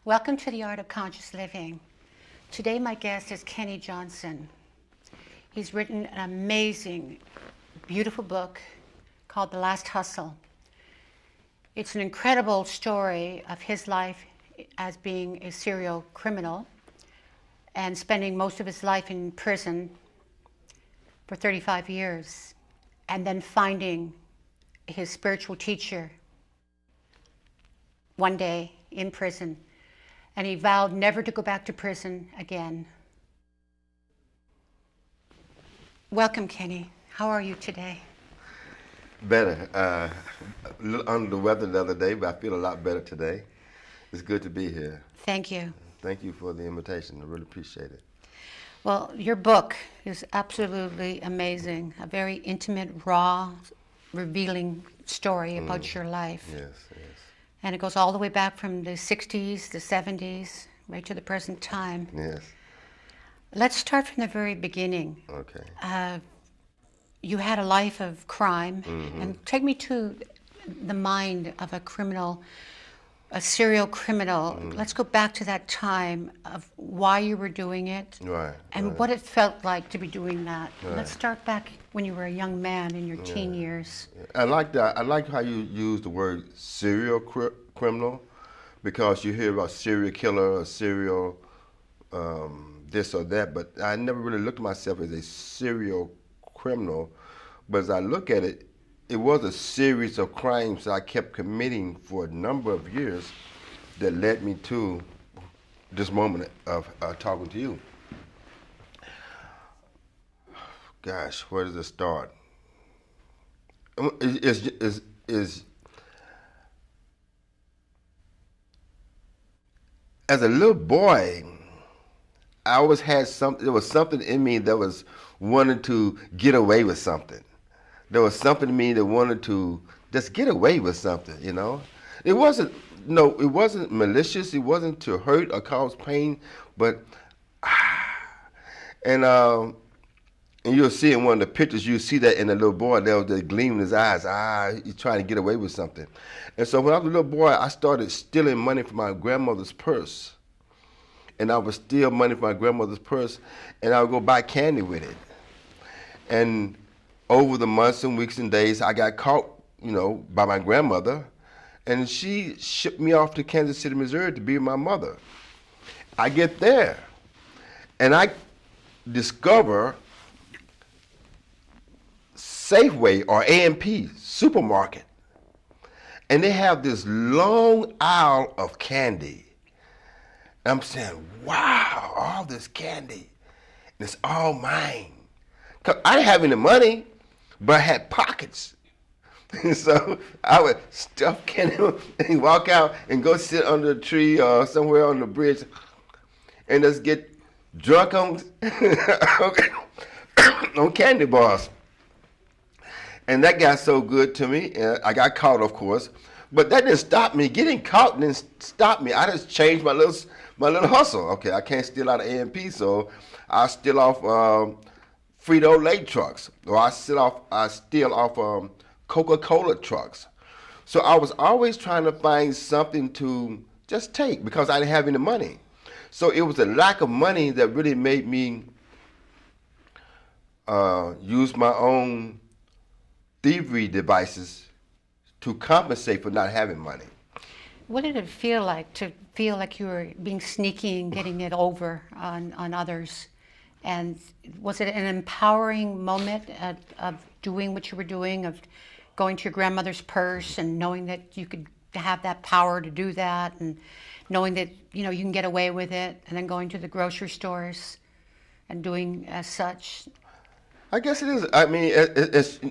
Welcome to the Art of Conscious Living. Today my guest is Kenny Johnson. He's written an amazing, beautiful book called The Last Hustle. It's an incredible story of his life as being a serial criminal and spending most of his life in prison for 35 years, and then finding his spiritual teacher one day in prison, and he vowed never to go back to prison again. Welcome, Kenny. How are you today? Better. A little under the weather the other day, but I feel a lot better today. It's good to be here. Thank you. Thank you for the invitation. I really appreciate it. Well, your book is absolutely amazing. A very intimate, raw, revealing story about your life. Yes, yes. And it goes all the way back from the 60s, the 70s, right to the present time. Yes. Let's start from the very beginning. Okay. You had a life of crime, and take me to the mind of a criminal, a serial criminal. Let's go back to that time of why you were doing it, Right. and what it felt like to be doing that. Right. Let's start back when you were a young man in your teen years. I like that. I like how you use the word serial criminal, because you hear about serial killer or serial this or that, but I never really looked at myself as a serial criminal. But as I look at it, it was a series of crimes that I kept committing for a number of years that led me to this moment of talking to you. Gosh, where does it start? Is as a little boy, I always had something. There was something in me that was wanting to get away with something. There was something in me that wanted to just get away with something. You know, it wasn't malicious. It wasn't to hurt or cause pain, but and you'll see in one of the pictures, you see that in the little boy, there was the gleam in his eyes. He's trying to get away with something. And so when I was a little boy, I started stealing money from my grandmother's purse. And I would steal money from my grandmother's purse, and I would go buy candy with it. And over the months and weeks and days, I got caught, by my grandmother, and she shipped me off to Kansas City, Missouri to be with my mother. I get there, and I discover Safeway or A&P supermarket, and they have this long aisle of candy. And I'm saying, wow, all this candy, and it's all mine. 'Cause I didn't have any money, but I had pockets. So I would stuff candy and walk out and go sit under a tree or somewhere on the bridge and just get drunk on, on candy bars. And that got so good to me. I got caught, of course, but that didn't stop me. Getting caught didn't stop me. I just changed my little hustle. Okay, I can't steal out of A&P, so I steal off Frito-Lay trucks, or I steal off Coca-Cola trucks. So I was always trying to find something to just take because I didn't have any money. So it was a lack of money that really made me use my own thievery devices to compensate for not having money. What did it feel like to feel like you were being sneaky and getting it over on others? And was it an empowering moment of doing what you were doing, of going to your grandmother's purse and knowing that you could have that power to do that, and knowing that you can get away with it, and then going to the grocery stores and doing as such? I guess it is. I mean,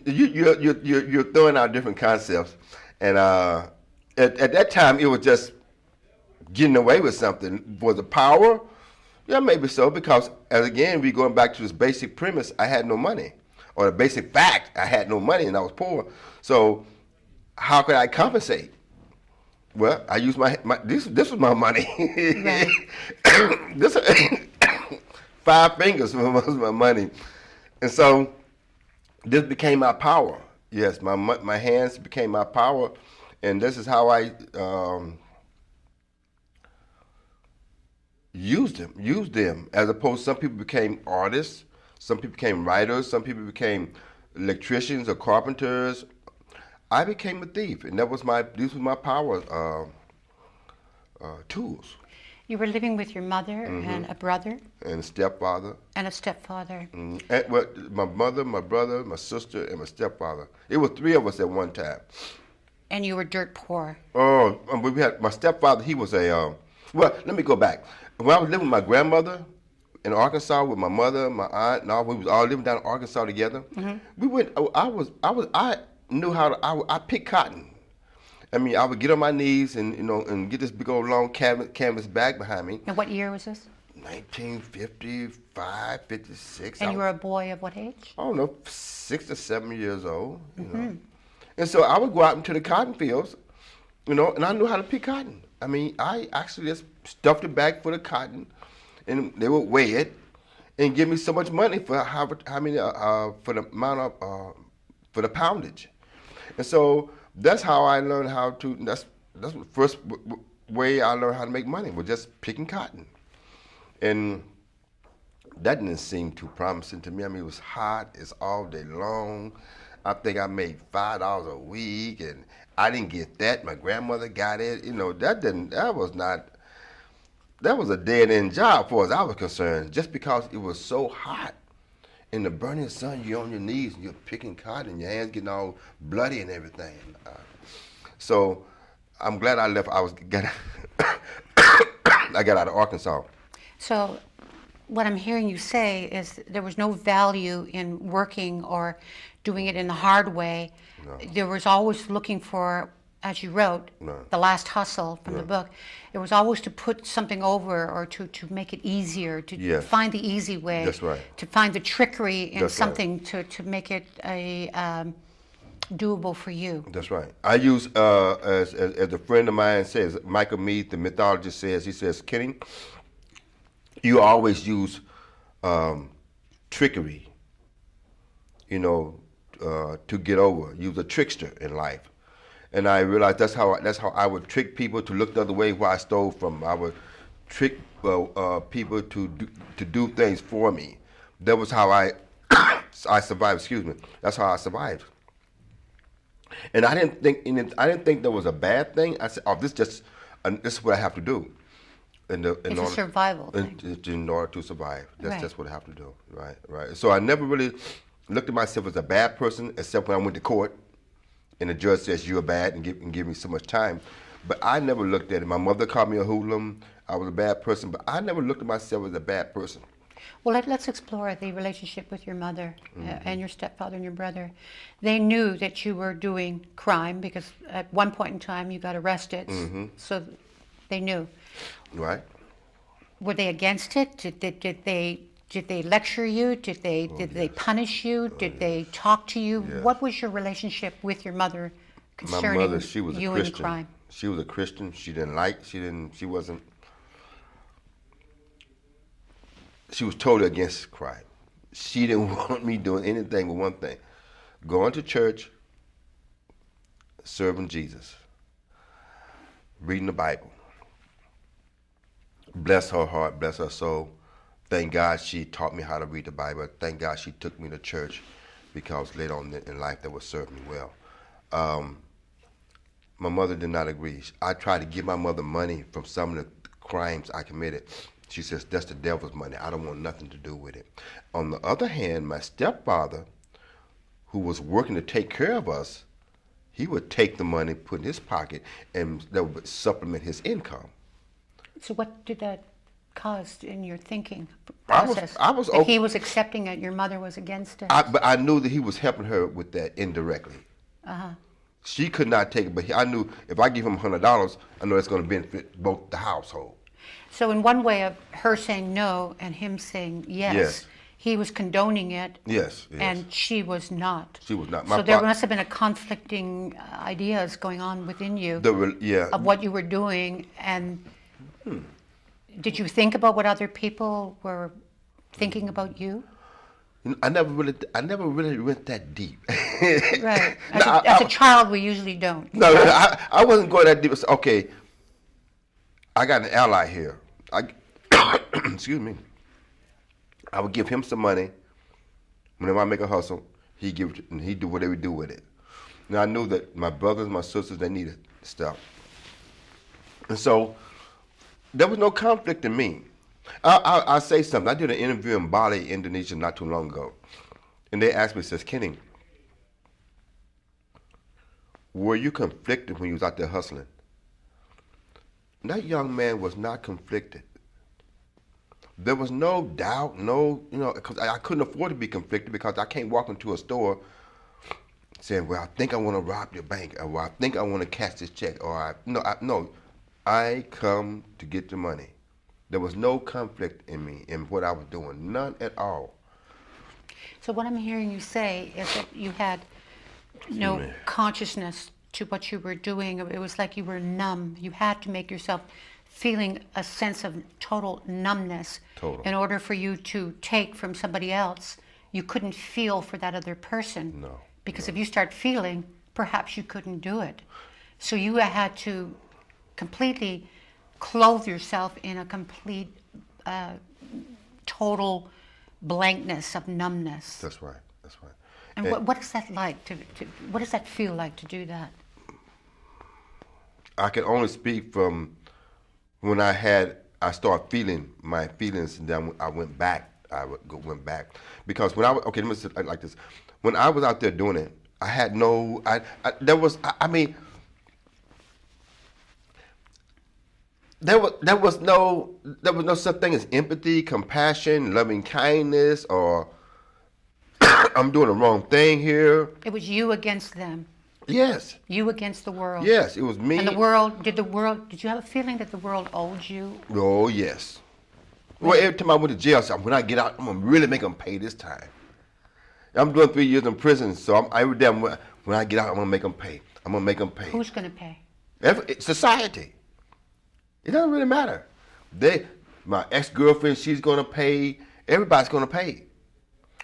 you're throwing out different concepts, and at that time it was just getting away with something. Was it power? Yeah, maybe so, because as again we going back to this basic premise, I had no money, or the basic fact, I had no money and I was poor. So how could I compensate? Well, I used this was my money. Right. This 5 fingers was my money. And so this became my power. Yes, my hands became my power, and this is how I used them, as opposed to some people became artists, some people became writers, some people became electricians or carpenters. I became a thief, and these were my power tools. You were living with your mother and a brother And stepfather. and a stepfather. And, well, my mother, my brother, my sister, and my stepfather. It was three of us at one time. And you were dirt poor. Oh, we had my stepfather. He was a. Well, let me go back. When I was living with my grandmother in Arkansas with my mother, my aunt, and all, we was all living down in Arkansas together. We went. I knew how to. I picked cotton. I mean, I would get on my knees and and get this big old long canvas bag behind me. And what year was this? 1955, 56. And you were a boy of what age? I don't know, 6 or 7 years old. You know. And so I would go out into the cotton fields, and I knew how to pick cotton. I mean, I actually just stuffed it back full of cotton, and they would weigh it and give me so much money for how many for the amount of for the poundage. And so that's how I learned how to. That's the first way I learned how to make money, was just picking cotton, and that didn't seem too promising to me. I mean, it was hot. It's all day long. I think I made $5 a week, and I didn't get that. My grandmother got it. That was a dead end job for us. I was concerned, just because it was so hot. In the burning sun, you're on your knees and you're picking cotton, and your hands getting all bloody and everything. So I'm glad I left. I got out of Arkansas. So what I'm hearing you say is there was no value in working or doing it in the hard way. No. There was always looking for, as you wrote, the last hustle from the book. It was always to put something over, or to make it easier, to find the easy way. That's right. To find the trickery in That's something to make it doable for you. That's right. I use, as a friend of mine says, Michael Mead, the mythologist, says, he says, Kenny, you always use trickery, to get over. Use a trickster in life. And I realized that's how I would trick people to look the other way where I stole from. I would trick people to do things for me. That was how I survived. Excuse me. That's how I survived. And I didn't think that was a bad thing. I said, "Oh, this is what I have to do." It's a survival thing. In order to survive, that's just what I have to do. Right. So I never really looked at myself as a bad person, except when I went to court, and the judge says you're bad and give me so much time. But I never looked at it. My mother called me a hoodlum. I was a bad person, but I never looked at myself as a bad person. Well, let's explore the relationship with your mother and your stepfather and your brother. They knew that you were doing crime because at one point in time you got arrested, so they knew. Right. Were they against it? Did they lecture you? Did they punish you? Did they talk to you? Yes. What was your relationship with your mother concerning My mother, she was you a Christian. and crime? She was a Christian. She was totally against crime. She didn't want me doing anything but one thing: going to church, serving Jesus, reading the Bible. Bless her heart, bless her soul. Thank God she taught me how to read the Bible. Thank God she took me to church, because later on in life that would serve me well. My mother did not agree. I tried to give my mother money from some of the crimes I committed. She says, that's the devil's money. I don't want nothing to do with it. On the other hand, my stepfather, who was working to take care of us, he would take the money, put in his pocket, and that would supplement his income. So what did that cause in your thinking process? I was okay. He was accepting it, your mother was against it? But I knew that he was helping her with that indirectly. She could not take it, but I knew if I give him $100, I know it's going to benefit both the household. So in one way of her saying no and him saying yes. He was condoning it. Yes. And she was not. She was not. So there must have been a conflicting ideas going on within you of what you were doing. And did you think about what other people were thinking about you? I never really went that deep. Right. As a child, we usually don't. No, I wasn't going that deep. Okay, I got an ally here. excuse me, I would give him some money. Whenever I make a hustle, he'd give it, and he'd do whatever he do with it. Now I knew that my brothers, my sisters, they needed stuff, and so there was no conflict in me. I'll say something. I did an interview in Bali, Indonesia, not too long ago, and they asked me, says, Kenny, were you conflicted when you was out there hustling? And that young man was not conflicted. There was no doubt, because I couldn't afford to be conflicted because I can't walk into a store saying, well, I think I want to rob your bank, or I think I want to cash this check, or no, I come to get the money. There was no conflict in me in what I was doing, none at all. So what I'm hearing you say is that you had no consciousness to what you were doing. It was like you were numb. You had to make yourself feeling a sense of total numbness in order for you to take from somebody else. You couldn't feel for that other person. No. Because if you start feeling, perhaps you couldn't do it. So you had to completely clothe yourself in a complete, total blankness of numbness. That's right. That's right. And what is that like? What does that feel like to do that? I can only speak from when I started feeling my feelings, and then I went back. Went back because when let me say it like this. When I was out there doing it, I had no. There was no such thing as empathy, compassion, loving kindness, or I'm doing the wrong thing here. It was you against them. Yes. You against the world. Yes, it was me. And did you have a feeling that the world owed you? Oh, yes. Well, every time I went to jail, I said, when I get out, I'm going to really make them pay this time. I'm doing 3 years in prison, so every day when I get out, I'm going to make them pay. I'm going to make them pay. Who's going to pay? Society. It doesn't really matter. My ex-girlfriend, she's going to pay. Everybody's going to pay.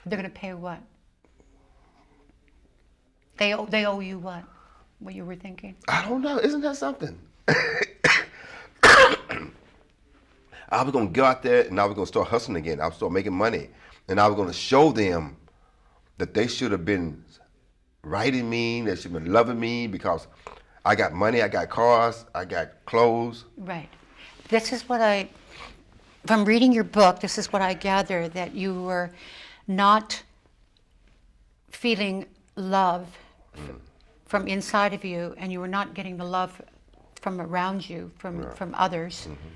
They're going to pay what? They owe you what? What you were thinking? I don't know. Isn't that something? I was going to go out there and I was going to start hustling again. I was start making money. And I was going to show them that they should have been writing me, they should have been loving me because I got money, I got cars, I got clothes. Right. This is what from reading your book, this is what I gather, that you were not feeling love from inside of you, and you were not getting the love from around you, from others. Mm-hmm.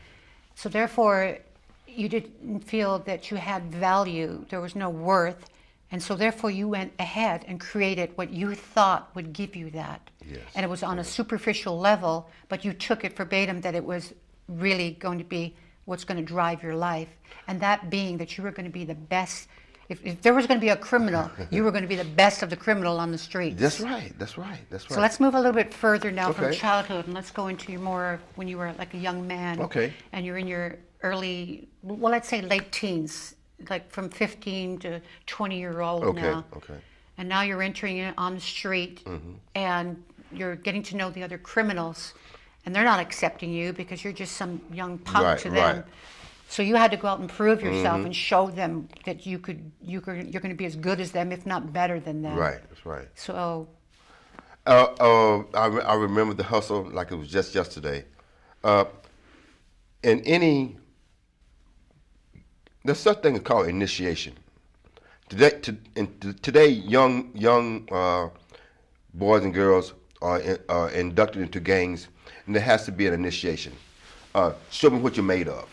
So therefore, you didn't feel that you had value, there was no worth, and so therefore you went ahead and created what you thought would give you that. Yes. And it was on a superficial level, but you took it verbatim that it was really going to be what's going to drive your life, and that being that you were going to be the best. If there was going to be a criminal, you were going to be the best of the criminal on the streets. That's right. That's right. That's right. So let's move a little bit further now from childhood, and let's go into your more when you were like a young man. Okay. And you're in your early, well, let's say late teens, like from 15 to 20-year-old now. Okay. And now you're entering it on the street, mm-hmm. and you're getting to know the other criminals, and they're not accepting you because you're just some young punk to them. Right. So you had to go out and prove yourself, mm-hmm. and show them that you're going to be as good as them, if not better than them. Right, that's right. So, I remember the hustle like it was just yesterday. There's such thing called initiation. Today, young boys and girls are inducted into gangs, and there has to be an initiation. Show me what you're made of.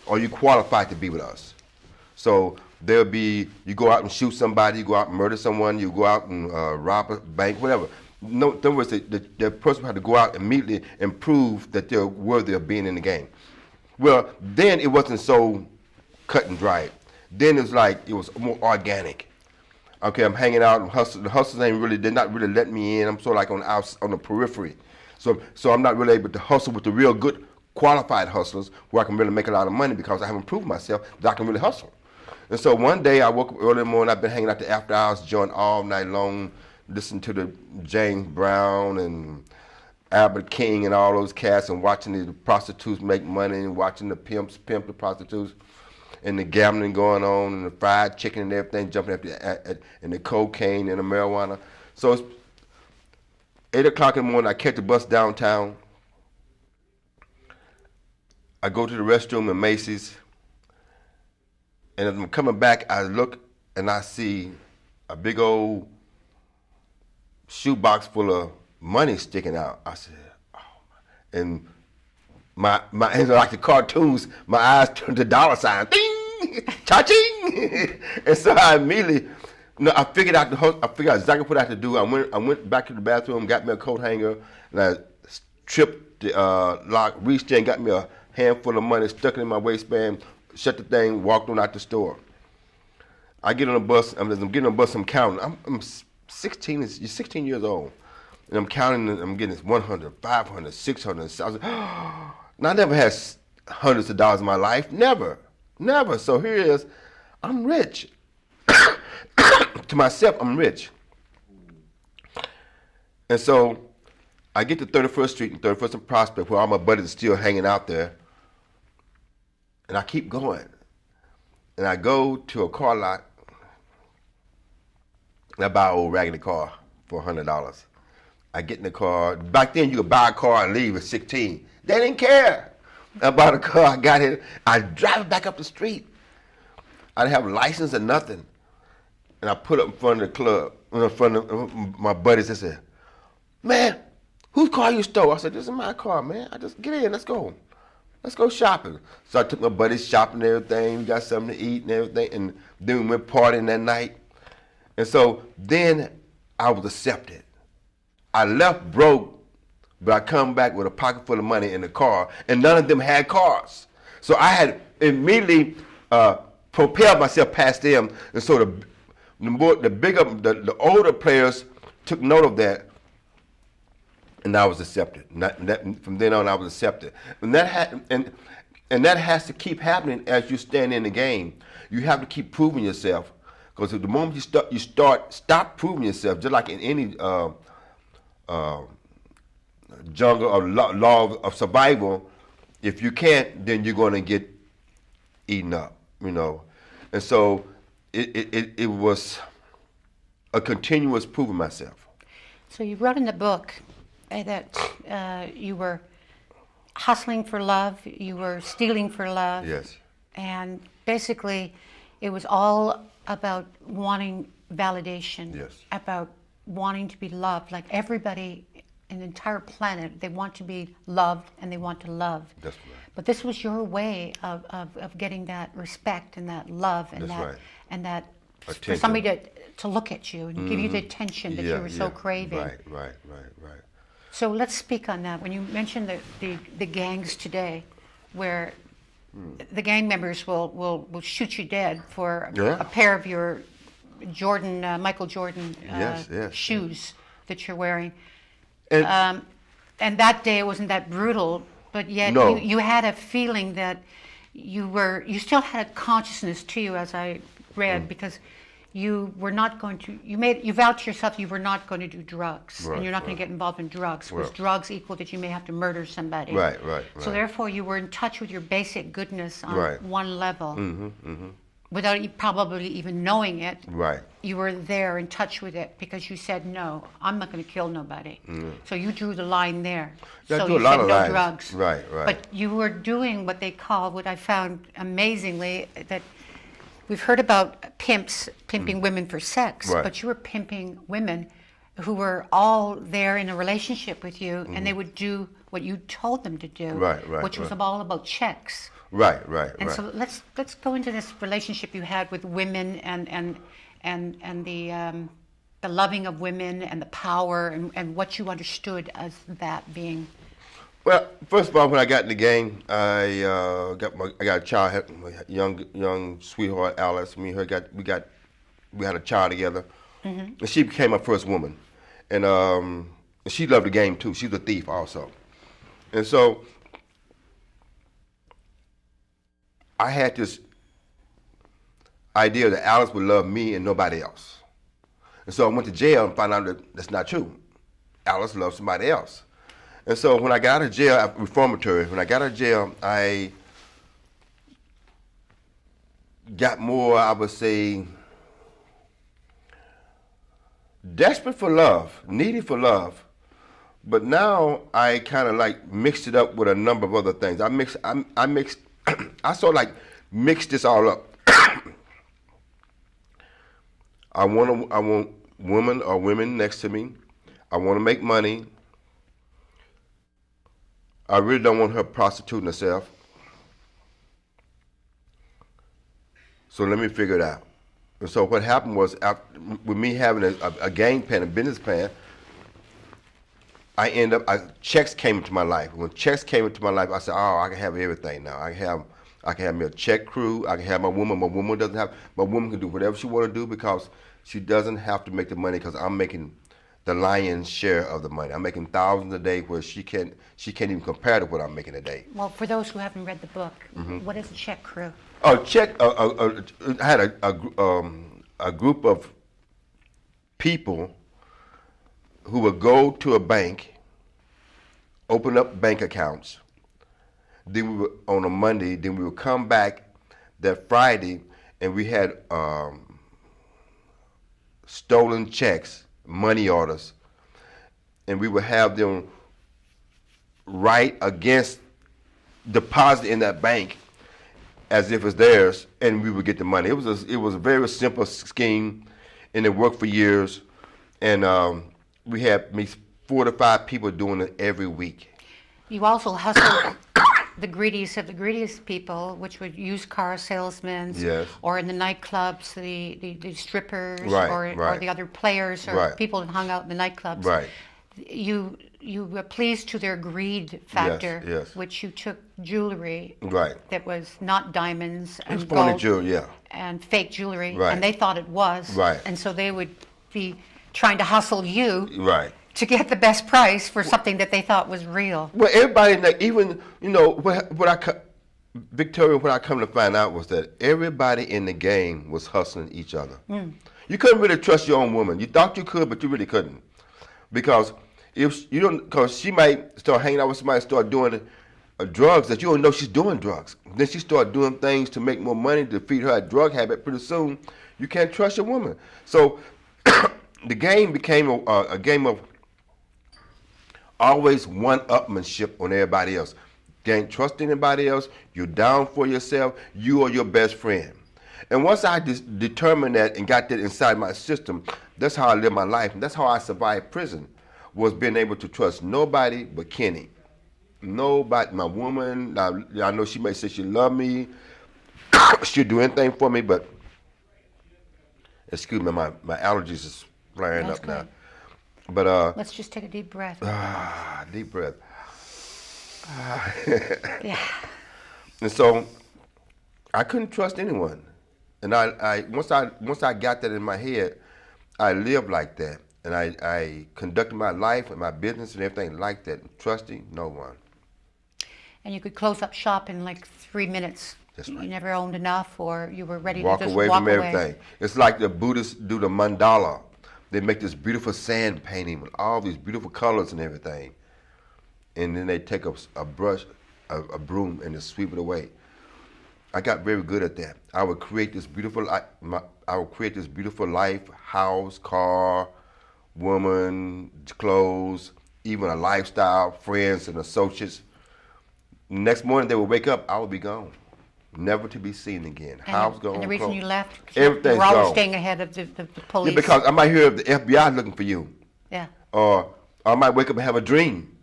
Are you qualified to be with us? So there'll be, you go out and shoot somebody, you go out and murder someone, you go out and rob a bank, whatever. No, in other words, the person had to go out immediately and prove that they're worthy of being in the gang. Well, then it wasn't so cut and dried. Then it was more organic. Okay, I'm hanging out and hustle. The hustlers they're not really letting me in. I'm sort of like on the periphery. So I'm not really able to hustle with the real good qualified hustlers where I can really make a lot of money because I haven't proved myself that I can really hustle. And so one day I woke up early in the morning, I've been hanging out the after hours joint all night long, listening to the James Brown and Albert King and all those cats, and watching the prostitutes make money, and watching the pimps pimp the prostitutes, and the gambling going on, and the fried chicken and everything jumping and the cocaine and the marijuana. So it's 8 o'clock in the morning. I catch the bus downtown. I go to the restroom in Macy's, and as I'm coming back, I look and I see a big old shoebox full of money sticking out. I said, oh, and my like the cartoons, my eyes turned to dollar sign, ding, cha-ching, and so I immediately, I figured out exactly what I had to do. I went back to the bathroom, got me a coat hanger, and I tripped the lock, reached in, got me a handful of money, stuck it in my waistband, shut the thing, walked on out the store. I get on the bus. As I'm getting on the bus, I'm counting. I'm 16. You're 16 years old, and I'm counting. I'm getting 100, 500, 600, 1,000. Now, I never had hundreds of dollars in my life. Never. So here it is. I'm rich. To myself, I'm rich. And so I get to 31st Street and 31st and Prospect, where all my buddies are still hanging out there. And I keep going. And I go to a car lot, and I buy an old raggedy car for $100. I get in the car. Back then, you could buy a car and leave at 16. They didn't care. I bought a car. I got it. I drive it back up the street. I didn't have a license or nothing. And I put up in front of the club, in front of my buddies. I said, man, whose car you stole? I said, this is my car, man. I just get in. Let's go. Let's go shopping. So I took my buddies shopping and everything. We got something to eat and everything. And then we went partying that night. And so then I was accepted. I left broke, but I come back with a pocket full of money in the car, and none of them had cars. So I had immediately propelled myself past them. And so the older players took note of that, and I was accepted. From then on, I was accepted. And that has to keep happening as you stand in the game. You have to keep proving yourself, because the moment you stop proving yourself, just like in any jungle or law of survival, if you can't, then you're going to get eaten up, And so it was a continuous proving myself. So you wrote in the book that you were hustling for love, you were stealing for love. Yes. And basically, it was all about wanting validation. Yes. About wanting to be loved. Like everybody in the entire planet, they want to be loved and they want to love. That's right. But this was your way of getting that respect and that love and That's that right. and that Attention. for somebody to look at you and give you the attention that you were so craving. Right. So let's speak on that. When you mentioned the gangs today, where the gang members will shoot you dead for a pair of your Michael Jordan shoes that you're wearing. And that day it wasn't that brutal, but yet you had a feeling that you still had a consciousness to you, as I read, because you were not going to, you vowed to yourself you were not going to do drugs, and you're not going to get involved in drugs, because drugs equal that you may have to murder somebody. Right. So therefore you were in touch with your basic goodness on one level. Without probably even knowing it, you were there in touch with it because you said, no, I'm not going to kill nobody. So you drew the line there. So you said no drugs. Right. But you were doing what they call, what I found amazingly, that we've heard about pimps pimping women for sex, but you were pimping women who were all there in a relationship with you, and they would do what you told them to do, which was all about checks. Right. And so let's go into this relationship you had with women and the loving of women and the power and what you understood as that being. Well, first of all, when I got in the game, I got a child, my young sweetheart Alice. Me and her we had a child together, and she became my first woman, and she loved the game too. She's a thief also, and so I had this idea that Alice would love me and nobody else. And so I went to jail and found out that that's not true. Alice loved somebody else. And so when I got out of jail, reformatory, when I got out of jail, I got more, I would say, desperate for love, needy for love. But now I kind of like mixed it up with a number of other things. I mixed, I sort of like mixed this all up. I want women or women next to me. I want to make money. I really don't want her prostituting herself. So let me figure it out. And so what happened was, with me having a game plan, a business plan, checks came into my life. When checks came into my life, I said, "Oh, I can have everything now. I can have me a check crew. I can have my woman. My woman can do whatever she want to do because she doesn't have to make the money because I'm making the lion's share of the money. I'm making thousands a day where she can't even compare to what I'm making a day." Well, for those who haven't read the book, what is a check crew? I had a group of people who would go to a bank, open up bank accounts. Then we would, on a Monday, then we would come back that Friday, and we had stolen checks, money orders, and we would have them write against deposit in that bank as if it's theirs, and we would get the money. It was a very simple scheme, and it worked for years. And we had 4 to 5 people doing it every week. You also hustled the greediest of the greediest people, which would used car salesmen, Yes. or in the nightclubs, the strippers, Right. or the other players, or Right. people that hung out in the nightclubs. Right. You were pleased to their greed factor, yes. which you took jewelry Right. that was not diamonds It was and phony gold jewelry, yeah. and fake jewelry, Right. and they thought it was, Right. and so they would be trying to hustle you Right. to get the best price for something that they thought was real. Well, everybody, even, Victoria, what I come to find out was that everybody in the game was hustling each other. You couldn't really trust your own woman. You thought you could, but you really couldn't. Because because she might start hanging out with somebody and start doing drugs that you don't know she's doing drugs. Then she start doing things to make more money to feed her drug habit. Pretty soon, you can't trust your woman. So the game became a game of always one-upmanship on everybody else. Can't trust anybody else. You're down for yourself. You are your best friend. And once I determined that and got that inside my system, that's how I live my life. And that's how I survived prison, was being able to trust nobody but Kenny. Nobody, my woman, I know she may say she love me, she'll do anything for me, but, excuse me, my allergies is flaring That's up good. now. But Let's just take a deep breath. deep breath. Yeah. And so I couldn't trust anyone. And once I got that in my head, I lived like that. And I conducted my life and my business and everything like that, trusting no one. And you could close up shop in like 3 minutes. That's You right. never owned enough, or you were ready Walk to just away walk from away. everything. It's like the Buddhists do the mandala. They make this beautiful sand painting with all these beautiful colors and everything. And then they take a brush, a broom, and just sweep it away. I got very good at that. I would create this beautiful life, house, car, woman, clothes, even a lifestyle, friends and associates. Next morning they would wake up, I would be gone. Never to be seen again. House gone. And the reason clothes. you left, Everything's you were always gone. staying ahead of the police. Yeah, because I might hear of the FBI looking for you. Yeah. Or I might wake up and have a dream.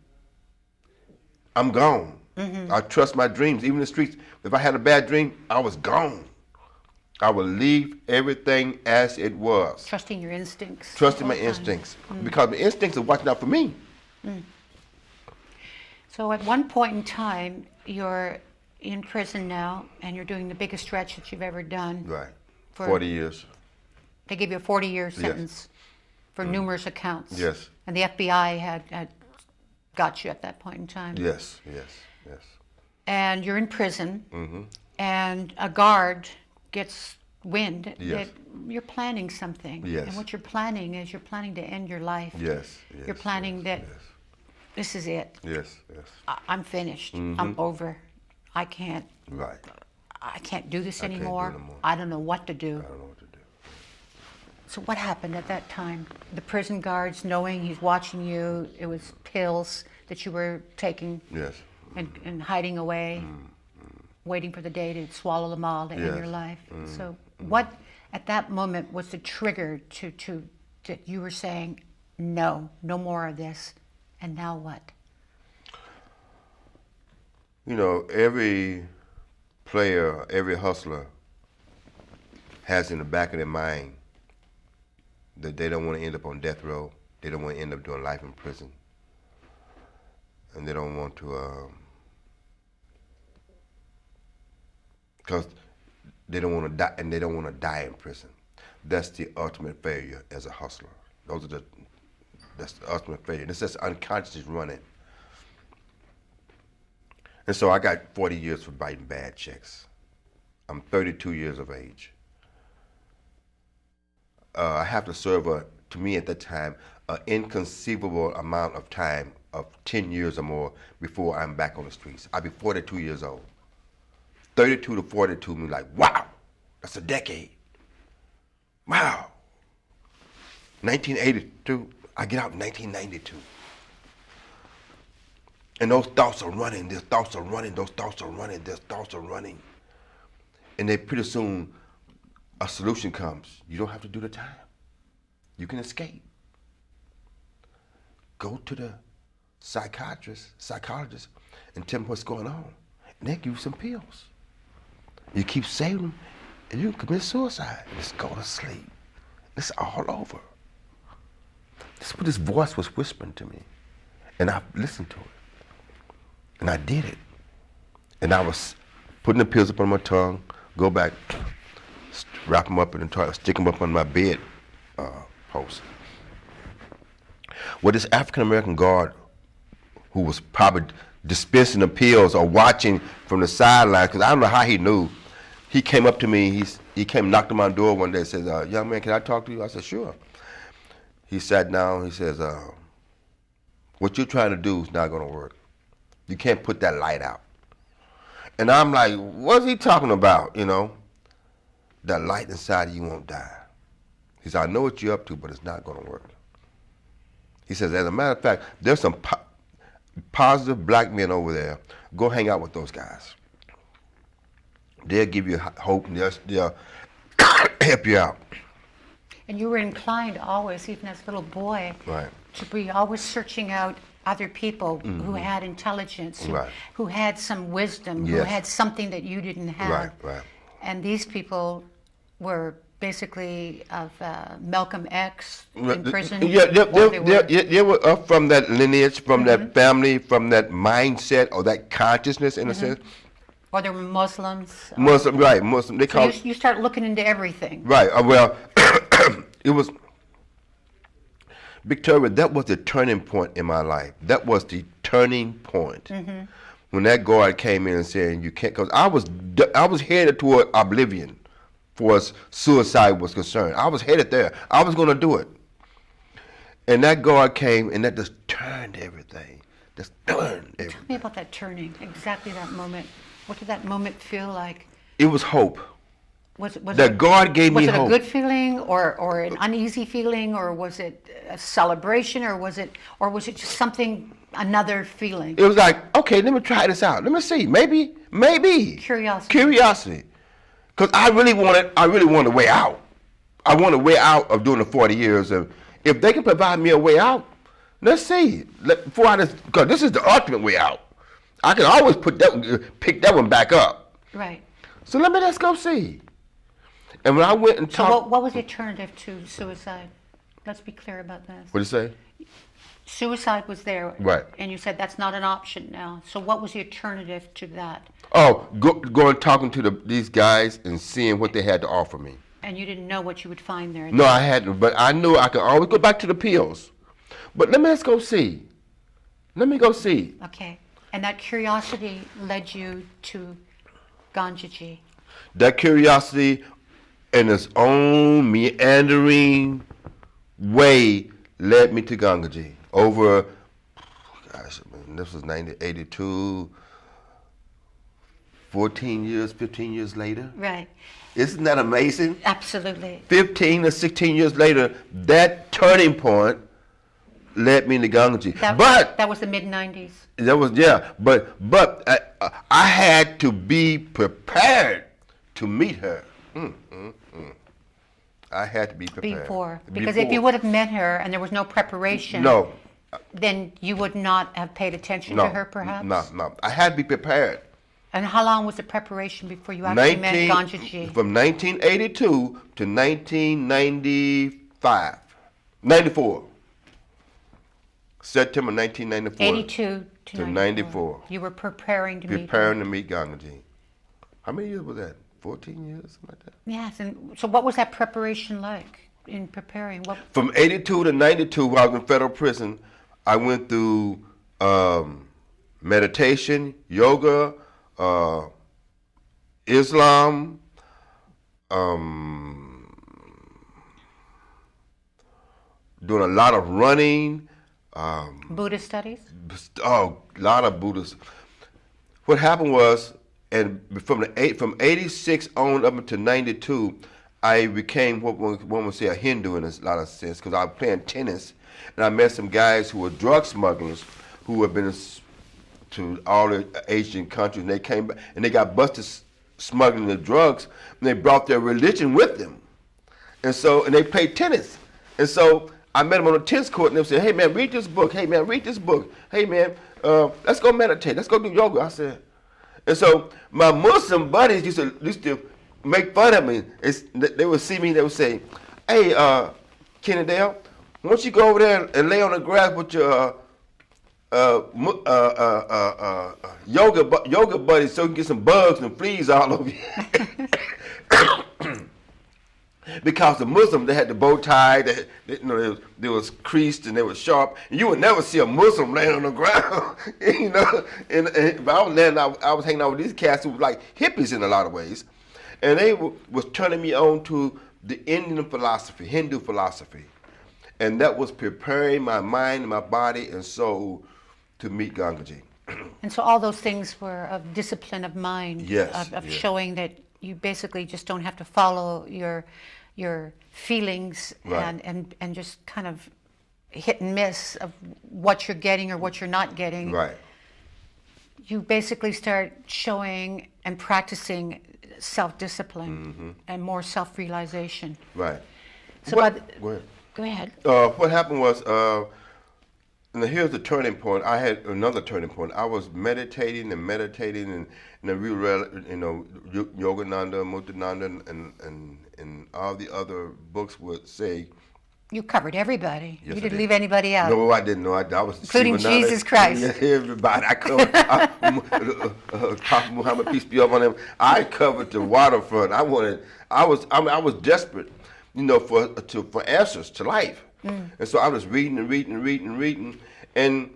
I'm gone. I trust my dreams. Even in the streets, if I had a bad dream, I was gone. I would leave everything as it was. Trusting your instincts. Trusting all my the time. instincts. Because my instincts are watching out for me. So at one point in time, you're in prison now, and you're doing the biggest stretch that you've ever done. Right. For- 40 years. They gave you a 40-year sentence for numerous accounts. Yes. And the FBI had got you at that point in time. Yes. And you're in prison, and a guard gets wind Yes. that you're planning something. Yes. And what you're planning is you're planning to end your life. Yes. You're planning that this is it. Yes, yes. I'm finished. I'm over. I can't Right. do this I can't do anymore. it no more. I don't know what to do. I don't know what to do. So what happened at that time? The prison guards knowing he's watching you, it was pills that you were taking Yes. and hiding away, waiting for the day to swallow them all to end Yes. your life. So what at that moment was the trigger to that you were saying, no more of this, and now what? You know, every player, every hustler has in the back of their mind that they don't want to end up on death row. They don't want to end up doing life in prison. And they don't want to, because they don't want to die, and they don't want to die in prison. That's the ultimate failure as a hustler. That's the ultimate failure. This is unconscious running. And so I got 40 years for writing bad checks. I'm 32 years of age. I have to serve, to me at that time, an inconceivable amount of time of 10 years or more before I'm back on the streets. I'll be 42 years old. 32 to 42 mean like, wow, that's a decade. Wow. 1982, I get out in 1992. And those thoughts are running, those thoughts are running, those thoughts are running, those thoughts are running. And then pretty soon, a solution comes. You don't have to do the time. You can escape. Go to the psychologist, and tell them what's going on. And they give you some pills. You keep saving them, and you can commit suicide. Just go to sleep. It's all over. This is what this voice was whispering to me. And I listened to it. And I did it. And I was putting the pills up on my tongue, go back, wrap them up in the toilet, stick them up on my bed post. Well, this African-American guard who was probably dispensing the pills or watching from the sidelines, because I don't know how he knew, he came up to me, he came knocked on my door one day and says, young man, can I talk to you? I said, sure. He sat down, he says, what you're trying to do is not going to work. You can't put that light out. And I'm like, what's he talking about, you know? That light inside of you won't die. He said, I know what you're up to, but it's not going to work. He says, as a matter of fact, there's some positive black men over there. Go hang out with those guys. They'll give you hope, and they'll help you out. And you were inclined always, even as a little boy, Right. to be always searching out other people who had intelligence, who had some wisdom, who had something that you didn't have. Right, right. And these people were basically of Malcolm X in prison. Yeah, they were up from that lineage, from that family, from that mindset or that consciousness, in a sense. Or they were Muslims. Muslim. They so you start looking into everything. Right. Well, it was, Victoria, that was the turning point in my life. That was the turning point. When that guard came in and said, you can't, because I was headed toward oblivion as suicide was concerned. I was headed there. I was going to do it. And that guard came, and that just turned everything. Just turned everything. Tell me about that turning, exactly that moment. What did that moment feel like? It was hope. Was God gave me hope. Was it a good feeling, or an uneasy feeling, or was it a celebration, or was it just something, another feeling? It was like, okay, let me try this out. Let me see. Maybe. Curiosity. Because I really wanted a way out. I want a way out of doing the 40 years. And if they can provide me a way out, let's see. Because this is the ultimate way out. I can always pick that one back up. Right. So let's go see. And when I went and talked... So what was the alternative to suicide? Let's be clear about this. What did you say? Suicide was there. Right. And you said that's not an option now. So what was the alternative to that? Oh, going talking to these guys and seeing what they had to offer me. And you didn't know what you would find there? No, I hadn't. But I knew I could always go back to the pills. But let's go see. Let me go see. Okay. And that curiosity led you to Gangaji. That curiosity in its own meandering way led me to Gangaji. Over gosh, this was 1982. 14 years, 15 years later. Right. Isn't that amazing? Absolutely. 15 or 16 years later, that turning point led me into Gangaji. But that was the mid-90s. that was, yeah. But I had to be prepared to meet her. I had to be prepared. Because if you would have met her and there was no preparation, no, then you would not have paid attention to her, perhaps? No. I had to be prepared. And how long was the preparation before you actually met Gangaji? From 1982 to 1995. 94. September 1994. 82 to 94. You were preparing to meet her. Preparing to meet Gangaji. How many years was that? 14 years, something like that? Yes, and so what was that preparation like in preparing? From 82 to 92, while I was in federal prison, I went through meditation, yoga, Islam, doing a lot of running. Buddhist studies? Oh, a lot of Buddhists. What happened was, and from 86 on up until 92, I became what one would say a Hindu in a lot of sense, because I was playing tennis, and I met some guys who were drug smugglers who had been to all the Asian countries, and they came back and they got busted smuggling the drugs, and they brought their religion with them, and they played tennis, and so I met them on the tennis court, and they said, "Hey man, read this book. Hey man, read this book. Hey man, let's go meditate. Let's go do yoga." I said, and so my Muslim buddies used to make fun of me. They would see me, they would say, "Hey, Kennedale, why don't you go over there and lay on the grass with your yoga buddies so you can get some bugs and fleas all over you." Because the Muslims, they had the bow tie, they was creased and they were sharp. And you would never see a Muslim laying on the ground, But I was hanging out with these cats who were like hippies in a lot of ways, and they was turning me on to the Indian philosophy, Hindu philosophy, and that was preparing my mind, my body, and soul to meet Gangaji. And so all those things were of discipline of mind, yes, of showing that you basically just don't have to follow your feelings, right, and just kind of hit and miss of what you're getting or what you're not getting. Right. You basically start showing and practicing self-discipline and more self-realization. Right. So go ahead. What happened was, and here's the turning point. I had another turning point. I was meditating, and the real, Yogananda, Mutananda, and all the other books would say. You covered everybody. Yes, you didn't leave anybody out. No, I didn't. No, I was including Jesus Christ. Yeah, everybody. I covered. Prophet Muhammad, peace be upon him. I covered the waterfront. I was desperate, for answers to life. And so I was reading, and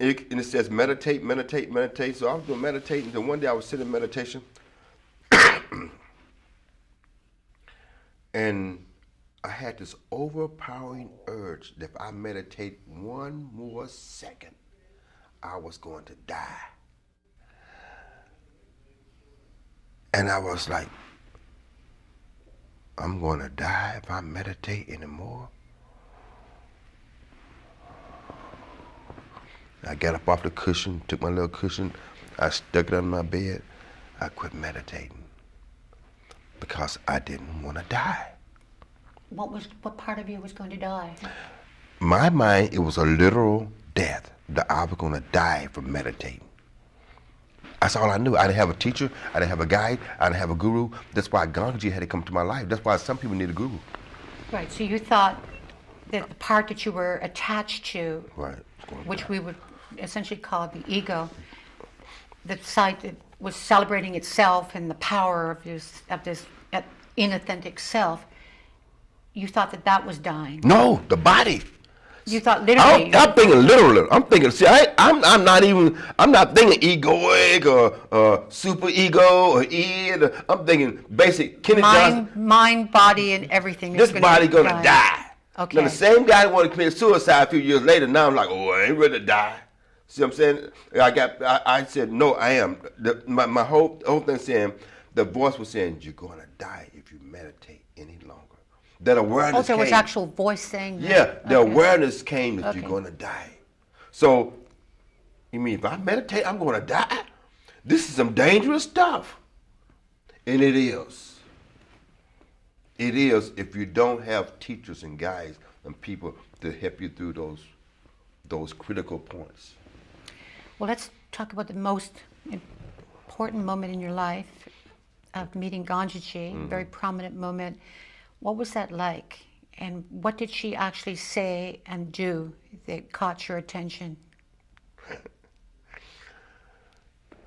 it says meditate. So I was doing meditating. So one day I was sitting in meditation, and I had this overpowering urge that if I meditate one more second, I was going to die. And I was like, I'm going to die if I meditate anymore. I got up off the cushion, took my little cushion, I stuck it under my bed. I quit meditating because I didn't want to die. What part of you was going to die? My mind, it was a literal death, that I was going to die from meditating. That's all I knew. I didn't have a teacher, I didn't have a guide, I didn't have a guru. That's why Gangaji had to come to my life. That's why some people need a guru. Right, so you thought that the part that you were attached to, right, which we would essentially call the ego, the side that was celebrating itself and the power of this inauthentic self, you thought that was dying. No, the body. You thought literally. I'm thinking literally. I'm thinking. See, I'm not thinking egoic or super ego or id. I'm thinking basic. Mind, body, and everything. This body gonna die. Okay. Now the same guy that wanted to commit suicide a few years later. Now I'm like, oh, I ain't ready to die. See what I'm saying? I said, no, I am. My whole thing saying, the voice was saying, you're going to die if you meditate any longer. That awareness there was came. actual voice saying that. Yeah, the Okay. awareness came that Okay. you're going to die. So, you mean if I meditate, I'm going to die? This is some dangerous stuff. And it is. It is if you don't have teachers and guides and people to help you through those critical points. Well, let's talk about the most important moment in your life of meeting Gangaji, very prominent moment. What was that like? And what did she actually say and do that caught your attention?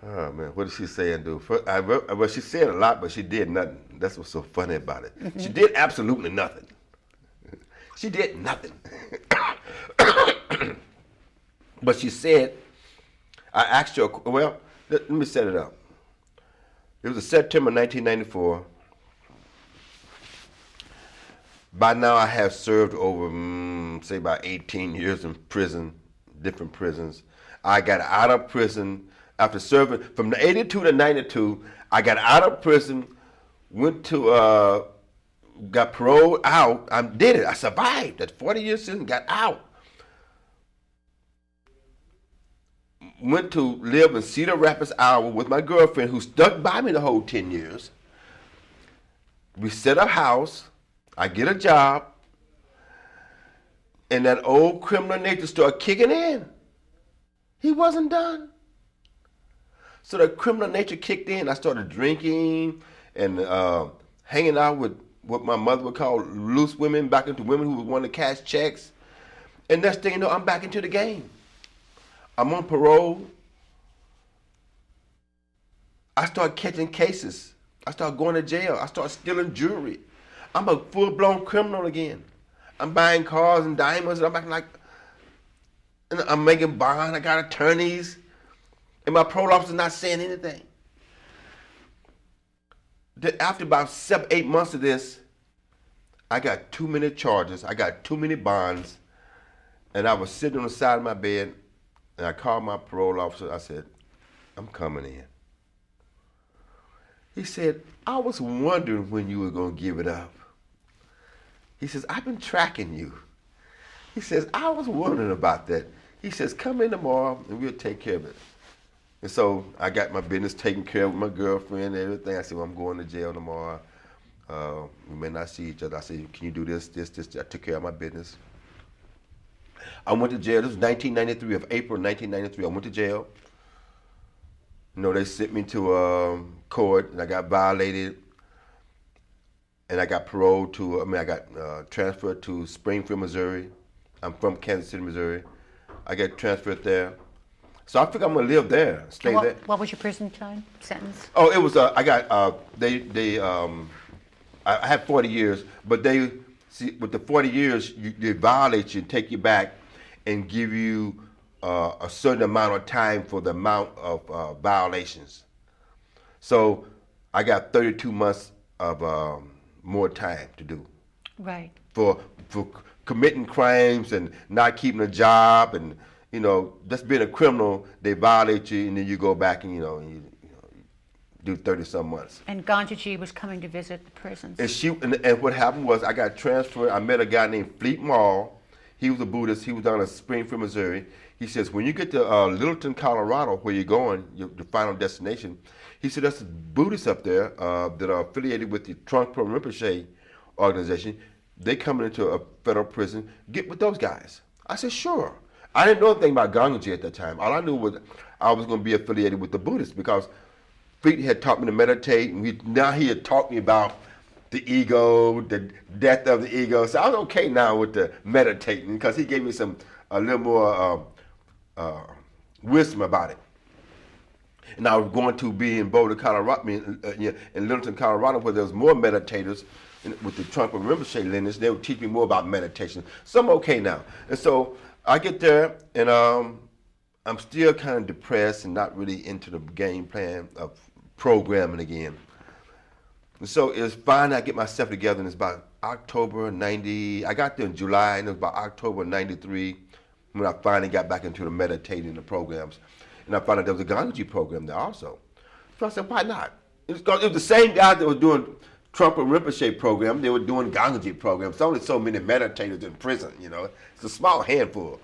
Oh man, what did she say and do? Well, she said a lot, but she did nothing. That's what's so funny about it. She did absolutely nothing. She did nothing. But she said, I asked her, well, let me set it up. It was September 1994. By now I have served over, say about 18 years in prison, different prisons. I got out of prison after serving from the 82 to 92. I got out of prison, went to, got paroled out. I did it. I survived that 40 years sentence, got out. Went to live in Cedar Rapids, Iowa with my girlfriend who stuck by me the whole 10 years. We set up house. I get a job. And that old criminal nature started kicking in. He wasn't done. So the criminal nature kicked in. I started drinking and hanging out with what my mother would call loose women, back into women who would want to cash checks. And next thing you know, I'm back into the game. I'm on parole. I start catching cases. I start going to jail. I start stealing jewelry. I'm a full-blown criminal again. I'm buying cars and diamonds, and I'm acting like, and I'm making bond. I got attorneys, and my parole officer's not saying anything. After about 7-8 months of this, I got too many charges. I got too many bonds, and I was sitting on the side of my bed, and I called my parole officer. I said, I'm coming in. He said, I was wondering when you were going to give it up. He says, I've been tracking you. He says, I was wondering about that. He says, come in tomorrow and we'll take care of it. And so I got my business taken care of with my girlfriend and everything. I said, well, I'm going to jail tomorrow. We may not see each other. I said, can you do this? I took care of my business. I went to jail. This was 1993, of April 1993. I went to jail. You know, they sent me to court, and I got violated, and I got paroled to, I got transferred to Springfield, Missouri. I'm from Kansas City, Missouri. I got transferred there. So I figured I'm going to live there, stay there. What was your prison time sentence? Oh, it was, I had 40 years, but they, see, with the 40 years, they violate you and take you back and give you a certain amount of time for the amount of violations. So I got 32 months of more time to do. Right. For committing crimes and not keeping a job and, you know, just being a criminal, they violate you and then you go back and, you do 30-some months. And Gangaji was coming to visit the prisons. And what happened was I got transferred. I met a guy named Fleet Mall. He was a Buddhist. He was down in Springfield, Missouri. He says, when you get to Littleton, Colorado, where you're going, your final destination, he said, there's Buddhists up there that are affiliated with the Trungpa Rinpoche organization. They coming into a federal prison. Get with those guys. I said, sure. I didn't know anything about Gangaji at that time. All I knew was I was going to be affiliated with the Buddhists because Fleet had taught me to meditate, and now he had taught me about the ego, the death of the ego. So I was okay now with the meditating because he gave me a little more wisdom about it. And I was going to be in Boulder, Colorado, in Littleton, Colorado, where there was more meditators with the Trungpa Rinpoche lineage. They would teach me more about meditation. So I'm okay now. And so I get there, and I'm still kind of depressed and not really into the game plan of programming again. And so it's fine. I get myself together, and it's about October 90. I got there in July, and it was about October 93. when I finally got back into the meditating the programs. And I found out there was a Gangaji program there also. So I said, why not? It was the same guys that were doing Trump and Rinpoche program, they were doing Gangaji programs. There's only so many meditators in prison, you know. It's a small handful.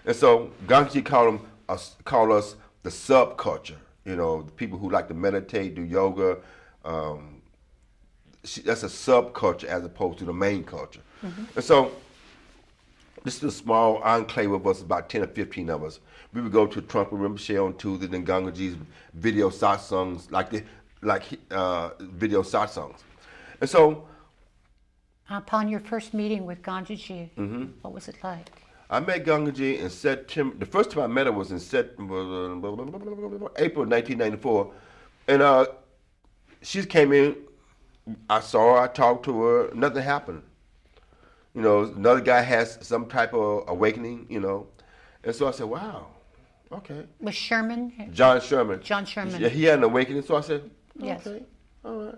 And so Gangaji called us the subculture, you know, the people who like to meditate, do yoga. That's a subculture as opposed to the main culture. Mm-hmm. And so this is a small enclave of us, about 10 or 15 of us. We would go to Trump and Rinpoche on Tuesday, then Gangaji's video satsangs, video satsangs. And so, upon your first meeting with Gangaji, what was it like? I met Gangaji in September. The first time I met her was in April 1994. And she came in, I saw her, I talked to her, nothing happened. You know, another guy has some type of awakening, you know. And so I said, wow, okay. Was Sherman? John Sherman. John Sherman. Yeah, he had an awakening. So I said, okay, yes. All right.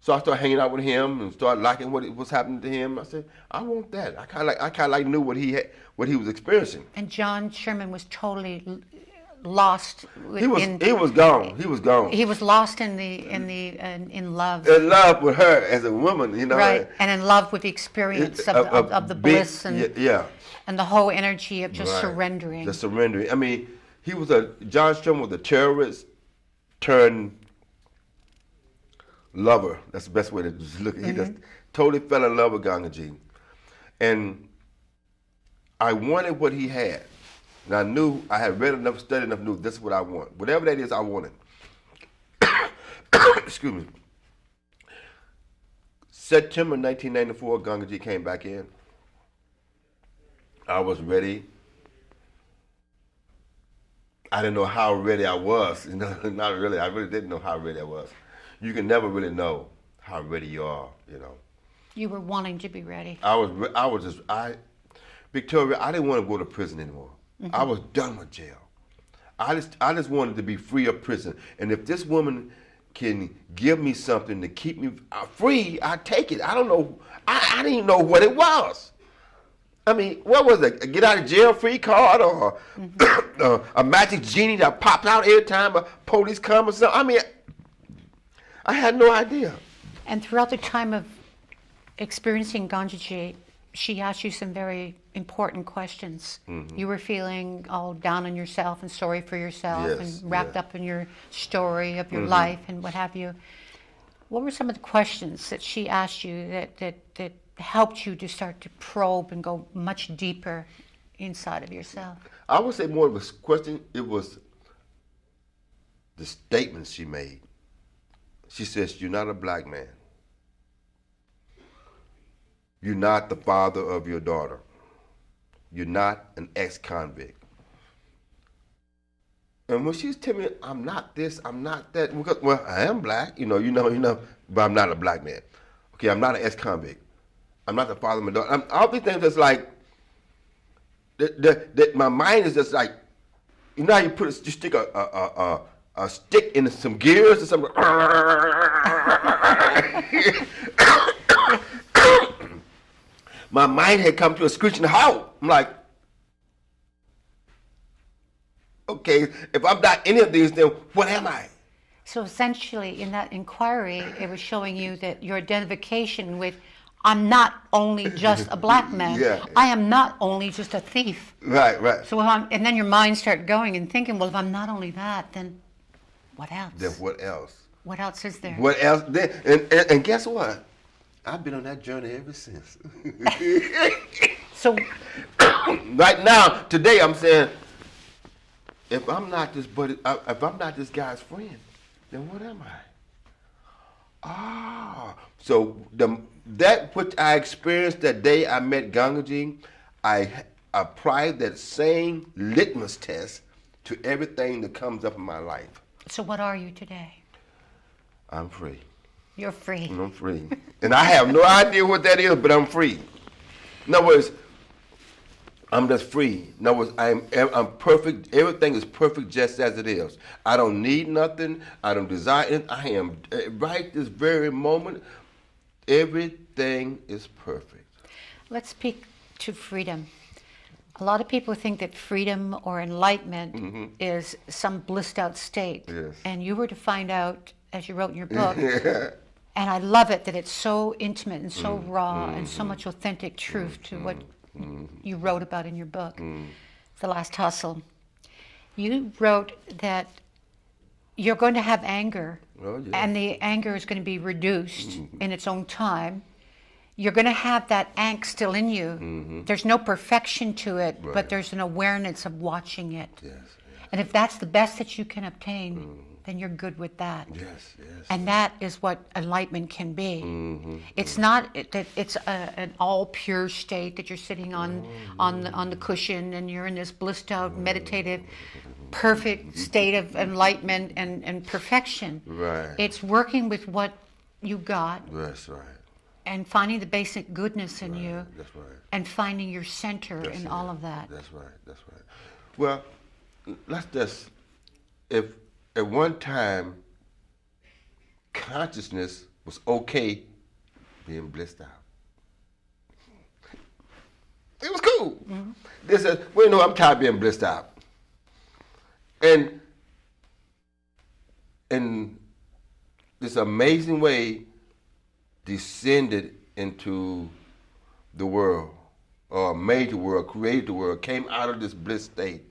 So I started hanging out with him and started liking what was happening to him. I said, I want that. I kind of like knew what he was experiencing. And John Sherman was totally lost. He was gone. He was gone. He was lost in love. In love with her as a woman, you know. Right, and in love with the experience of the bliss and and the whole energy of just surrendering. Just surrendering. I mean, John Sherman was a terrorist turned lover. That's the best way to just look at it. He just totally fell in love with Gangaji. And I wanted what he had. And I knew, I had read enough, studied enough, knew this is what I want. Whatever that is, I want it. Excuse me. September 1994, Gangaji came back in. I was ready. I didn't know how ready I was. You know, not really. I really didn't know how ready I was. You can never really know how ready you are, you know. You were wanting to be ready. Victoria, I didn't want to go to prison anymore. I was done with jail. I just wanted to be free of prison. And if this woman can give me something to keep me free, I take it. I don't know. I didn't even know what it was. I mean, what was it? A get out of jail free card or a magic genie that pops out every time a police come or something? I mean, I had no idea. And throughout the time of experiencing Gangaji, she asked you some very important questions. You were feeling all down on yourself and sorry for yourself and wrapped up in your story of your life and what have you. What were some of the questions that she asked you that helped you to start to probe and go much deeper inside of yourself? I would say more of a question, it was the statements she made. She says, you're not a black man. You're not the father of your daughter. You're not an ex-convict. And when she's telling me, I'm not this, I'm not that, because, well, I am black, you know, but I'm not a black man. Okay, I'm not an ex-convict. I'm not the father of my daughter. All these things that's like, that my mind is just like, you know how you stick a stick in some gears or something. My mind had come to a screeching halt. I'm like, okay, if I'm not any of these, then what am I? So essentially, in that inquiry, it was showing you that your identification with, I'm not only just a black man. I am not only just a thief. Right. So and then your mind started going and thinking, well, if I'm not only that, then what else? Then what else? What else is there? What else? And guess what? I've been on that journey ever since. So, right now, today, I'm saying, if I'm not this guy's friend, then what am I? So that which I experienced that day I met Gangaji, I applied that same litmus test to everything that comes up in my life. So what are you today? I'm free. You're free. I'm free. And I have no idea what that is, but I'm free. In other words, I'm just free. In other words, I'm perfect. Everything is perfect just as it is. I don't need nothing. I don't desire it. I am, right this very moment, everything is perfect. Let's speak to freedom. A lot of people think that freedom or enlightenment is some blissed out state. Yes. And you were to find out, as you wrote in your book, and I love it that it's so intimate and so raw and so much authentic truth to what you wrote about in your book, The Last Hustle. You wrote that you're going to have anger, and the anger is going to be reduced in its own time. You're going to have that angst still in you. There's no perfection to it, but there's an awareness of watching it. Yes. And if that's the best that you can obtain, then you're good with that. Yes. And that is what enlightenment can be. It's not that it's an all pure state that you're sitting on the cushion and you're in this blissed out, meditative, perfect state of enlightenment and perfection. Right. It's working with what you got. That's right. And finding the basic goodness in you. That's right. And finding your center in all of that. That's right. Well, let's just, if at one time consciousness was okay being blissed out. It was cool. They said, well, no, I'm tired of being blissed out. And in this amazing way, descended into the world, or made the world, created the world, came out of this bliss state,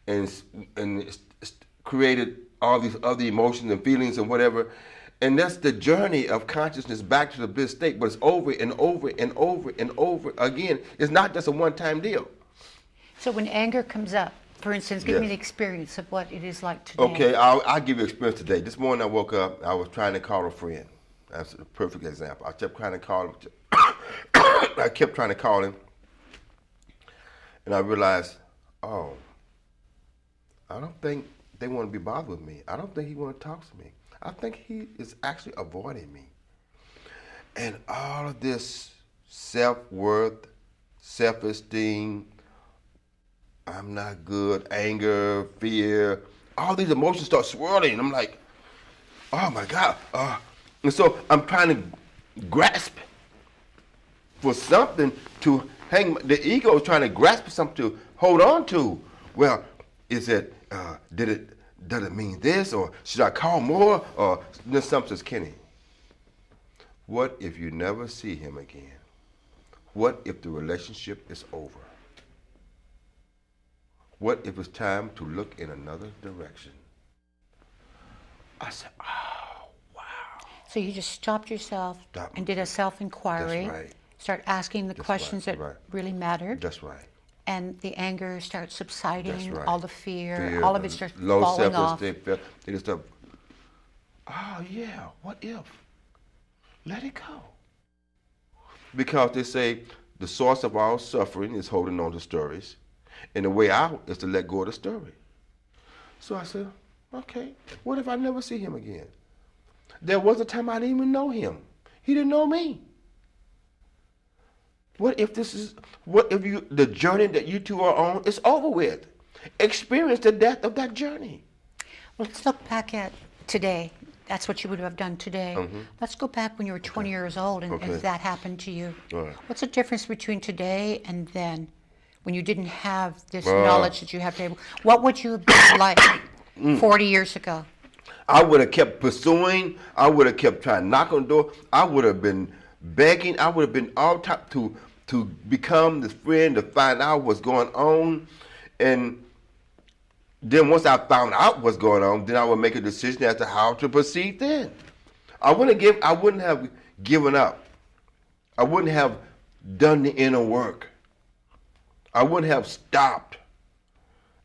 and created all these other emotions and feelings and whatever. And that's the journey of consciousness back to the bliss state, but it's over and over and over and over again. It's not just a one-time deal. So when anger comes up, for instance, give me the experience of what it is like today. Okay, I'll give you experience today. This morning I woke up, I was trying to call a friend. That's a perfect example. I kept trying to call him. I kept trying to call him. And I realized, oh, I don't think they want to be bothered with me. I don't think he want to talk to me. I think he is actually avoiding me. And all of this self-worth, self-esteem, I'm not good, anger, fear, all these emotions start swirling. I'm like, oh my God. And so I'm trying to grasp for something to hang. The ego is trying to grasp for something to hold on to. Well, is it, does it mean this? Or should I call more? Or then something says, Kenny, what if you never see him again? What if the relationship is over? What if it's time to look in another direction? I said, oh, wow. So you just stopped yourself and did a self-inquiry. That's right. Start asking the questions that really mattered. That's right. And the anger starts subsiding, That's right. all the fear, all of it starts low falling off. self-esteem. They just start, oh yeah, what if? Let it go. Because they say the source of all suffering is holding on to stories. And the way out is to let go of the story. So I said, okay, what if I never see him again? There was a time I didn't even know him. He didn't know me. What if the journey that you two are on is over with? Experience the depth of that journey. Well, let's look back at today. That's what you would have done today. Let's go back when you were 20 years old and if that happened to you. Right. What's the difference between today and then, when you didn't have this knowledge that you have today? What would you have been like 40 years ago? I would have kept pursuing. I would have kept trying to knock on the door. I would have been begging. I would have been all top to become this friend, to find out what's going on. And then once I found out what's going on, then I would make a decision as to how to proceed then. I wouldn't have given up. I wouldn't have done the inner work. I wouldn't have stopped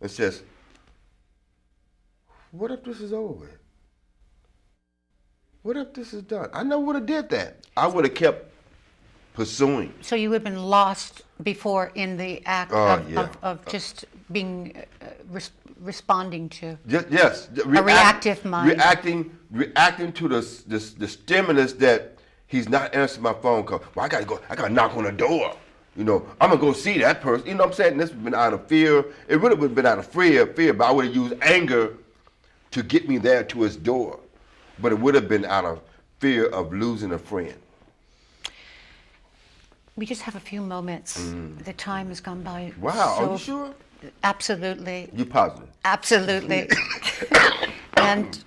and says, what if this is over with? What if this is done? I never would have did that. I would have kept pursuing. So you would have been lost before in the act of just being responding to. Yes. A reactive mind. Reacting to the stimulus that he's not answering my phone call. Well, I gotta knock on the door. You know, I'm gonna go see that person. You know what I'm saying? This would have been out of fear. It really would have been out of fear, but I would have used anger to get me there to his door. But it would have been out of fear of losing a friend. We just have a few moments. The time has gone by. Wow, so are you sure? Absolutely. You positive? Absolutely. And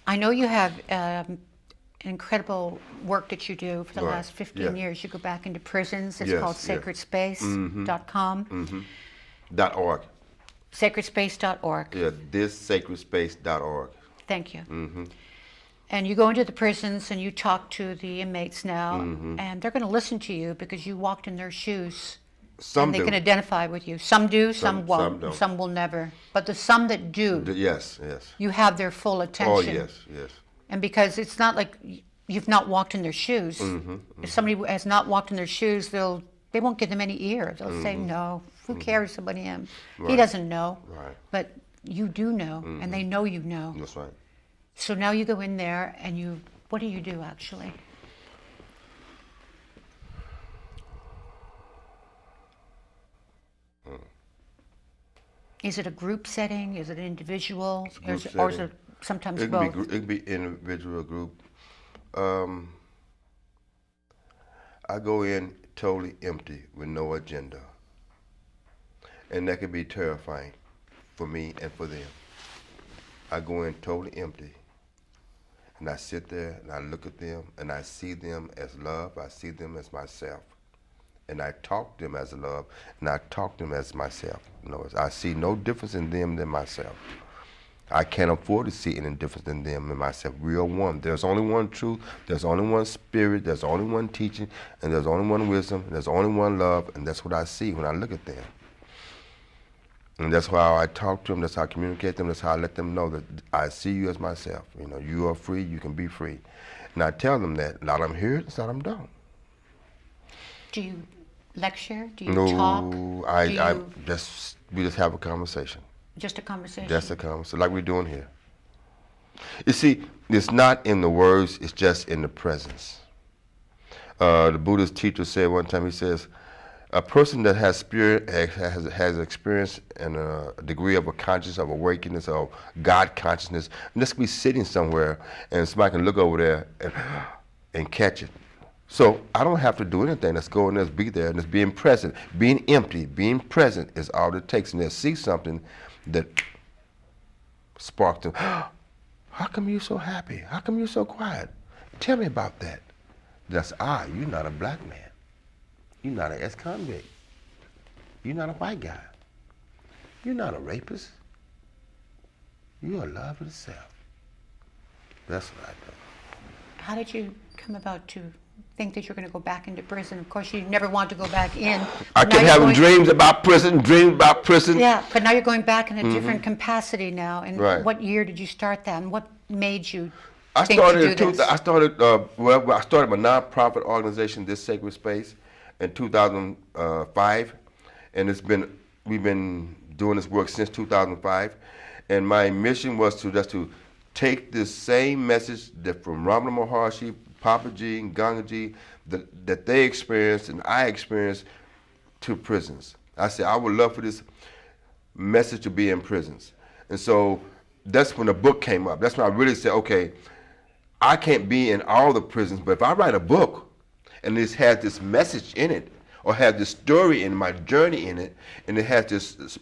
I know you have incredible work that you do for the Right. last 15 Yeah. years. You go back into prisons. It's Yes, called yes. sacredspace.com. .org. Sacredspace.org. Yeah, thissacredspace.org. Thank you. And you go into the prisons and you talk to the inmates now, and they're going to listen to you because you walked in their shoes. Some and they do. can identify with you. Some do, some won't, some don't. some will never. But the some that do, Yes, yes. you have their full attention. Oh, yes, yes. And because it's not like you've not walked in their shoes. If somebody has not walked in their shoes, they won't give them any ear. They'll say, no, who cares about him? He doesn't know. Right. But you do know, and they know you know. That's right. So now you go in there and what do you do actually? Is it a group setting? Is it individual? It's a group Or is setting. it sometimes It both? can be individual or group. I go in totally empty with no agenda. And that can be terrifying for me and for them. I go in totally empty. And I sit there and I look at them and I see them as love. I see them as myself. And I talk to them as love and I talk to them as myself. In other words, I see no difference in them than myself. I can't afford to see any difference in them and myself. We are one. There's only one truth. There's only one spirit. There's only one teaching. And there's only one wisdom. And there's only one love. And that's what I see when I look at them. And that's how I talk to them. That's how I communicate to them. That's how I let them know that I see you as myself. You know, you are free. You can be free. And I tell them that. A lot of them hear it. A lot of them don't. Do you lecture? Do you talk? No, we just have a conversation. Just a conversation? Just a conversation, like we're doing here. You see, it's not in the words, it's just in the presence. The Buddhist teacher said one time, he says, a person that has spirit, has experience and a degree of a consciousness, of awakeness, of God consciousness, and this could be sitting somewhere and somebody can look over there and catch it. So I don't have to do anything. Let's go and let's be there and just being present. Being empty, being present is all it takes. And they'll see something that sparked them. How come you're so happy? How come you're so quiet? Tell me about that. That's you're not a black man. You're not an ex-convict. You're not a white guy. You're not a rapist. You're a love of the self. That's what I do. How did you come about to think that you're going to go back into prison? Of course, you never want to go back in. I kept having dreams about prison. Yeah, but now you're going back in a different capacity now. And what year did you start that? And what made you think to do this? I started my nonprofit organization, This Sacred Space, in 2005, and we've been doing this work since 2005. And my mission was to take this same message that from Ramana Maharshi, Papaji, and Gangaji, that they experienced and I experienced to prisons. I said, I would love for this message to be in prisons. And so that's when the book came up. That's when I really said, okay, I can't be in all the prisons, but if I write a book and it has this message in it, or have this story in my journey in it, and it has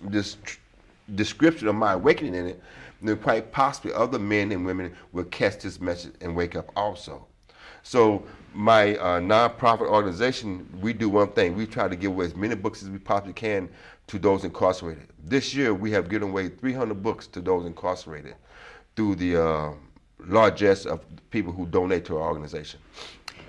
this description of my awakening in it, then quite possibly other men and women will catch this message and wake up also. So my nonprofit organization, we do one thing. We try to give away as many books as we possibly can to those incarcerated. This year, we have given away 300 books to those incarcerated through the largesse of people who donate to our organization.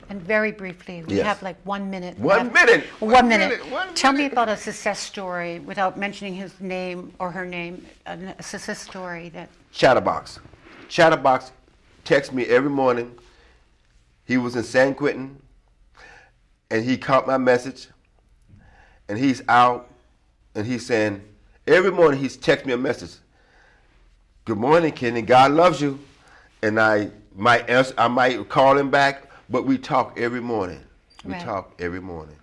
And very briefly, we have like 1 minute. One minute. One minute. Tell me about a success story without mentioning his name or her name. A success story that. Chatterbox. Chatterbox texts me every morning. He was in San Quentin, and he caught my message, and he's out, and he's saying, every morning he's texting me a message. Good morning, Kenny. God loves you. And I might call him back. But we talk every morning. We talk every morning.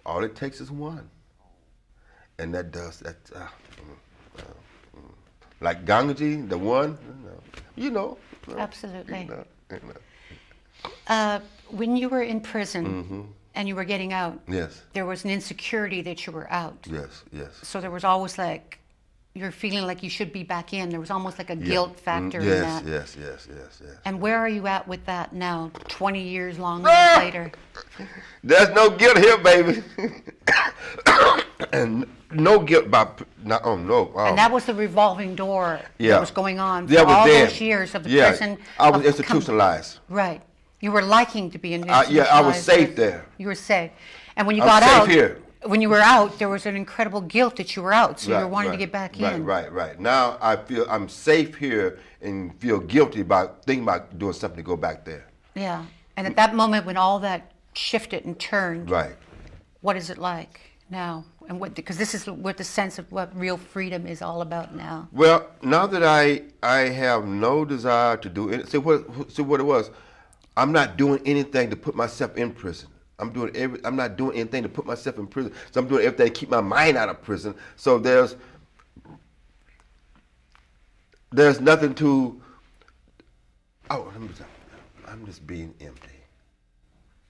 All it takes is one. And that does that. Like Gangaji, the one, you know. Absolutely. You know. When you were in prison and you were getting out, Yes. there was an insecurity that you were out. Yes. Yes. So there was always like, you're feeling like you should be back in. There was almost like a Yeah. guilt factor in Yes. that. Yes. Yes. Yes. Yes. And where are you at with that now, 20 years long later? There's no guilt here, baby. And no guilt about no. And that was the revolving door Yeah. that was going on for Yeah, it was all there. those years of the Yeah, prison. I was of institutionalized. Right. You were liking to be in Yeah, I was safe there. You were safe. And when you I'm got safe out, here. when you were out, there was an incredible guilt that you were out. So you were wanting to get back in. Right. Now I feel I'm safe here and feel guilty about thinking about doing something to go back there. Yeah. And at that moment when all that shifted and turned, Right. what is it like now? And what, because this is what the sense of what real freedom is all about now. Well, now that I have no desire to do it. See what it was. I'm not doing anything to put myself in prison. I'm not doing anything to put myself in prison. So I'm doing everything to keep my mind out of prison. So there's nothing to. Oh, I'm just being empty.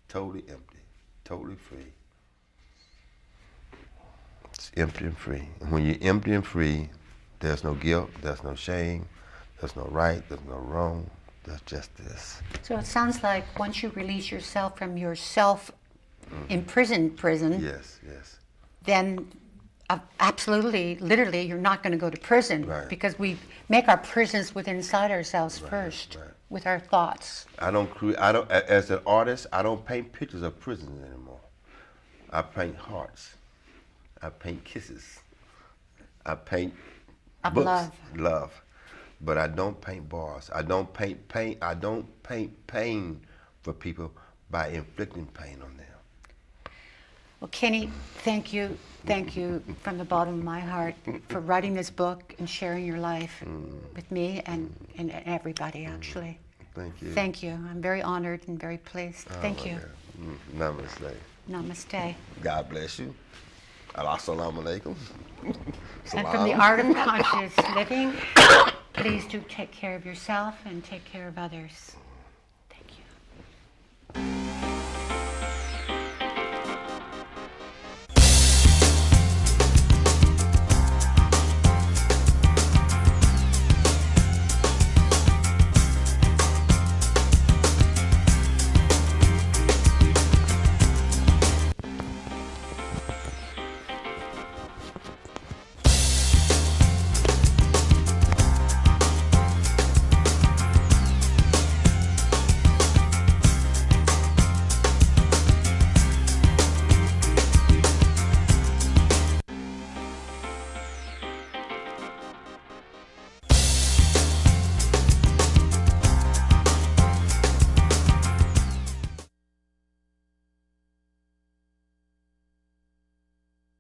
Totally empty. Totally free. It's empty and free. And when you're empty and free, there's no guilt, there's no shame, there's no right, there's no wrong. There's just this. So it sounds like once you release yourself from your self-imprisoned prison, Yes. then absolutely, literally, you're not going to go to prison. Right. Because we make our prisons within inside ourselves first, right. with our thoughts. As an artist, I don't paint pictures of prisons anymore. I paint hearts. I paint kisses. I paint Of books. love. But I don't paint bars. I don't paint pain. I don't paint pain for people by inflicting pain on them. Well, Kenny, thank you from the bottom of my heart for writing this book and sharing your life with me and everybody, actually. Thank you. Thank you. I'm very honored and very pleased. Thank you. Namaste. Namaste. God bless you. Assalamu alaikum. And from the art of conscious living, please do take care of yourself and take care of others.